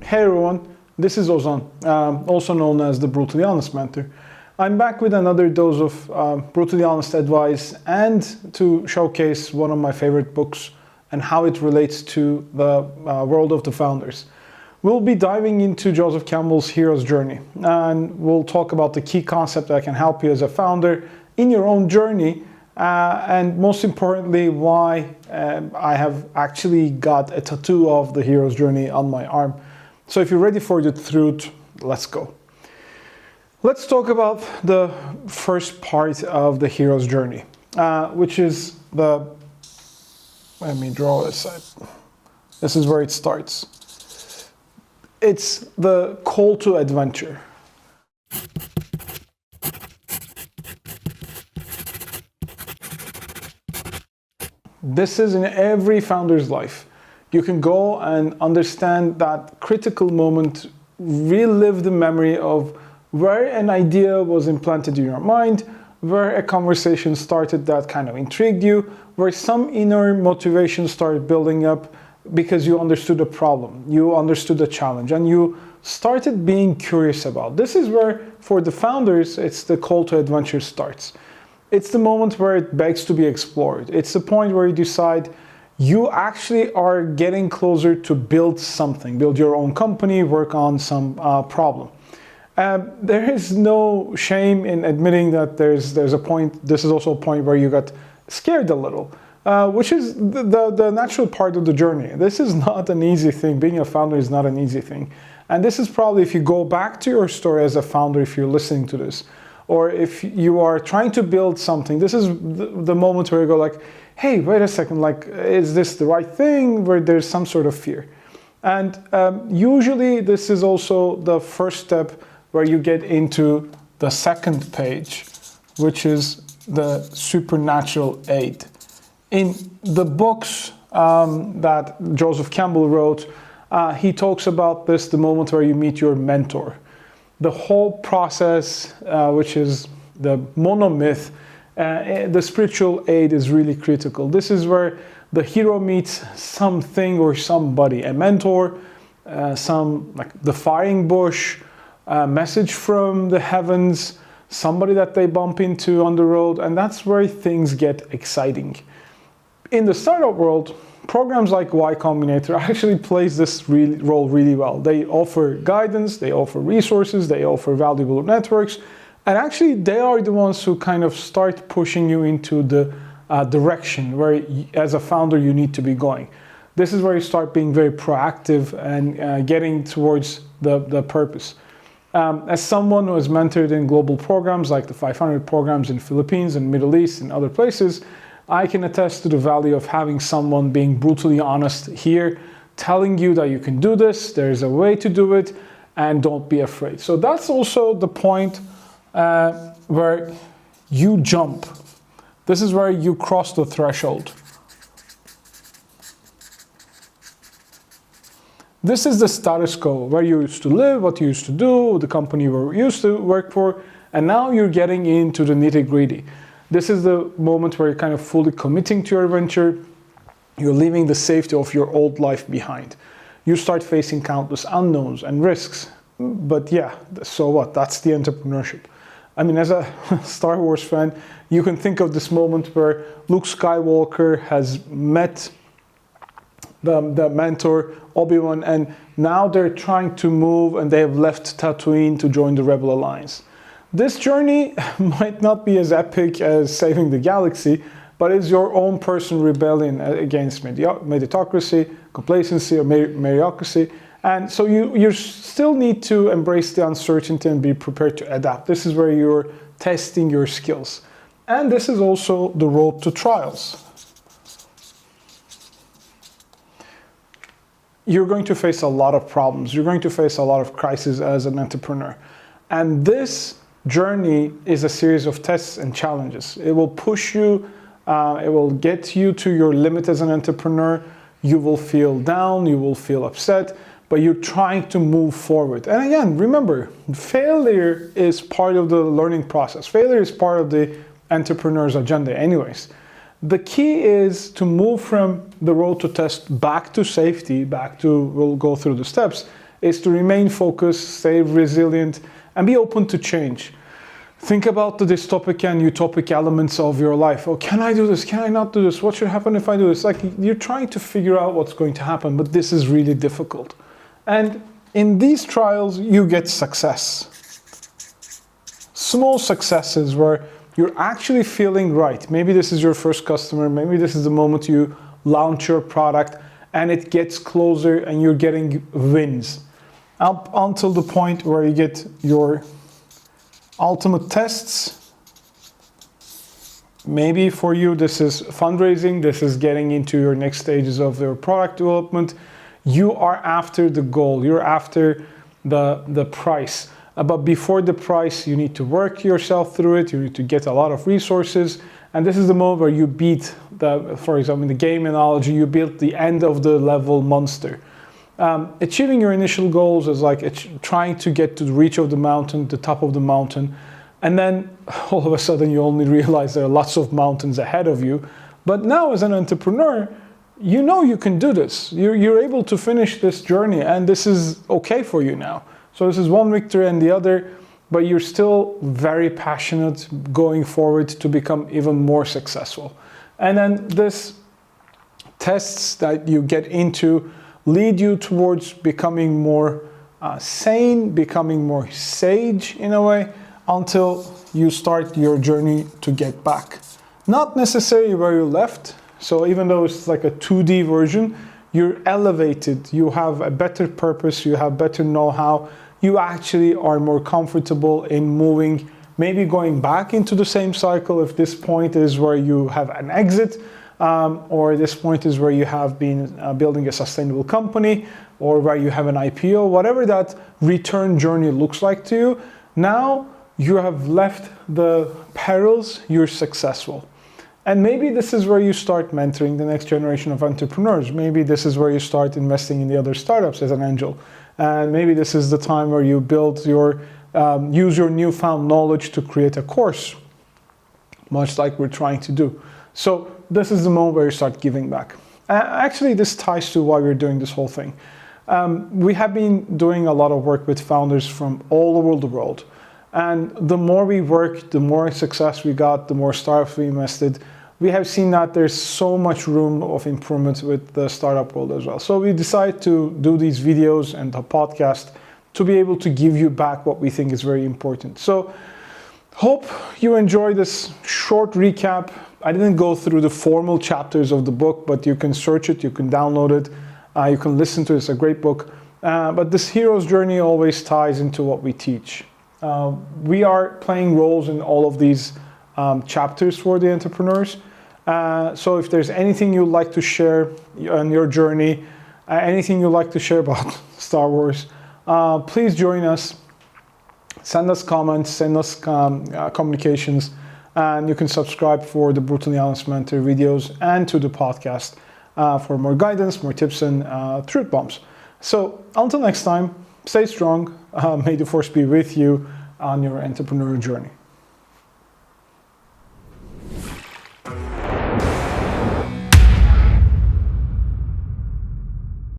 Hey everyone, this is Ozan, also known as the Brutally Honest Mentor. I'm back with another dose of brutally honest advice and to showcase one of my favorite books and how it relates to the world of the founders. We'll be diving into Joseph Campbell's hero's journey, and we'll talk about the key concept that can help you as a founder in your own journey, and most importantly, why I have actually got a tattoo of the hero's journey on my arm. So if you're ready for the truth, let's go. Let's talk about the first part of the hero's journey, which is let me draw this side. This is where it starts. It's the call to adventure. This is in every founder's life. You can go and understand that critical moment, relive the memory of where an idea was implanted in your mind, where a conversation started that kind of intrigued you, where some inner motivation started building up because you understood a problem, you understood a challenge, and you started being curious about. This is where, for the founders, it's the call to adventure starts. It's the moment where it begs to be explored. It's the point where you decide you actually are getting closer to build something, build your own company, work on some problem. There is no shame in admitting that there's a point, this is also a point where you got scared a little, which is the natural part of the journey. This is not an easy thing. Being a founder is not an easy thing. And this is probably, if you go back to your story as a founder, if you're listening to this, or if you are trying to build something, this is the moment where you go like, hey, wait a second, like, is this the right thing? Where there's some sort of fear. And usually this is also the first step where you get into the second page, which is the supernatural aid. In the books that Joseph Campbell wrote, he talks about this, the moment where you meet your mentor. The whole process, which is the monomyth, the spiritual aid is really critical. This is where the hero meets something or somebody, a mentor, like the firing bush, a message from the heavens, somebody that they bump into on the road, and that's where things get exciting. In the startup world, programs like Y Combinator actually plays this role really well. They offer guidance, they offer resources, they offer valuable networks, and actually they are the ones who kind of start pushing you into the direction where, as a founder, you need to be going. This is where you start being very proactive and getting towards the purpose. As someone who has mentored in global programs like the 500 programs in Philippines and Middle East and other places, I can attest to the value of having someone being brutally honest here, telling you that you can do this, there's a way to do it, and don't be afraid. So that's also the point where you jump. This is where you cross the threshold. This is the status quo, where you used to live, what you used to do, the company you used to work for, and now you're getting into the nitty-gritty. This is the moment where you're kind of fully committing to your venture. You're leaving the safety of your old life behind. You start facing countless unknowns and risks. But yeah, so what? That's the entrepreneurship. I mean, as a Star Wars fan, you can think of this moment where Luke Skywalker has met the mentor, Obi-Wan, and now they're trying to move and they have left Tatooine to join the Rebel Alliance. This journey might not be as epic as saving the galaxy, but it's your own personal rebellion against meritocracy, complacency, or meritocracy. And so you still need to embrace the uncertainty and be prepared to adapt. This is where you're testing your skills. And this is also the road to trials. You're going to face a lot of problems. You're going to face a lot of crises as an entrepreneur. And this journey is a series of tests and challenges. It will push you, it will get you to your limit as an entrepreneur. You will feel down, you will feel upset, but you're trying to move forward. And again, remember, failure is part of the learning process. Failure is part of the entrepreneur's agenda anyways. The key is to move from the road to test back to safety, back to, we'll go through the steps, is to remain focused, stay resilient, and be open to change. Think about the dystopic and utopic elements of your life. Oh, can I do this? Can I not do this? What should happen if I do this? Like, you're trying to figure out what's going to happen, but this is really difficult. And in these trials, you get success. Small successes where you're actually feeling right. Maybe this is your first customer. Maybe this is the moment you launch your product and it gets closer and you're getting wins. Up until the point where you get your ultimate tests. Maybe for you, this is fundraising. This is getting into your next stages of your product development. You are after the goal. You're after the price. But before the price, you need to work yourself through it. You need to get a lot of resources. And this is the moment where you beat for example, in the game analogy, you build the end of the level monster. Achieving your initial goals is like trying to get to the reach of the mountain, the top of the mountain. And then all of a sudden you only realize there are lots of mountains ahead of you. But now as an entrepreneur, you know you can do this. You're able to finish this journey and this is okay for you now. So this is one victory and the other, but you're still very passionate going forward to become even more successful. And then this tests that you get into lead you towards becoming more sane, becoming more sage in a way, until you start your journey to get back. Not necessarily where you left. So even though it's like a 2D version, you're elevated, you have a better purpose, you have better know-how, you actually are more comfortable in moving, maybe going back into the same cycle if this point is where you have an exit, or this point is where you have been building a sustainable company, or where you have an IPO, whatever that return journey looks like to you. Now you have left the perils, you're successful. And maybe this is where you start mentoring the next generation of entrepreneurs. Maybe this is where you start investing in the other startups as an angel. And maybe this is the time where you build use your newfound knowledge to create a course, much like we're trying to do. So this is the moment where you start giving back. Actually, this ties to why we're doing this whole thing. We have been doing a lot of work with founders from all over the world. And the more we work, the more success we got, the more startups we invested. We have seen that there's so much room of improvement with the startup world as well. So we decided to do these videos and a podcast to be able to give you back what we think is very important. So hope you enjoy this short recap. I didn't go through the formal chapters of the book, but you can search it, you can download it, you can listen to it. It's a great book. But this hero's journey always ties into what we teach. We are playing roles in all of these chapters for the entrepreneurs. So if there's anything you'd like to share on your journey, anything you'd like to share about Star Wars, please join us. Send us comments, send us communications, and you can subscribe for the Brutally Honest Mentor videos and to the podcast for more guidance, more tips, and truth bombs. So until next time, stay strong. May the force be with you on your entrepreneurial journey.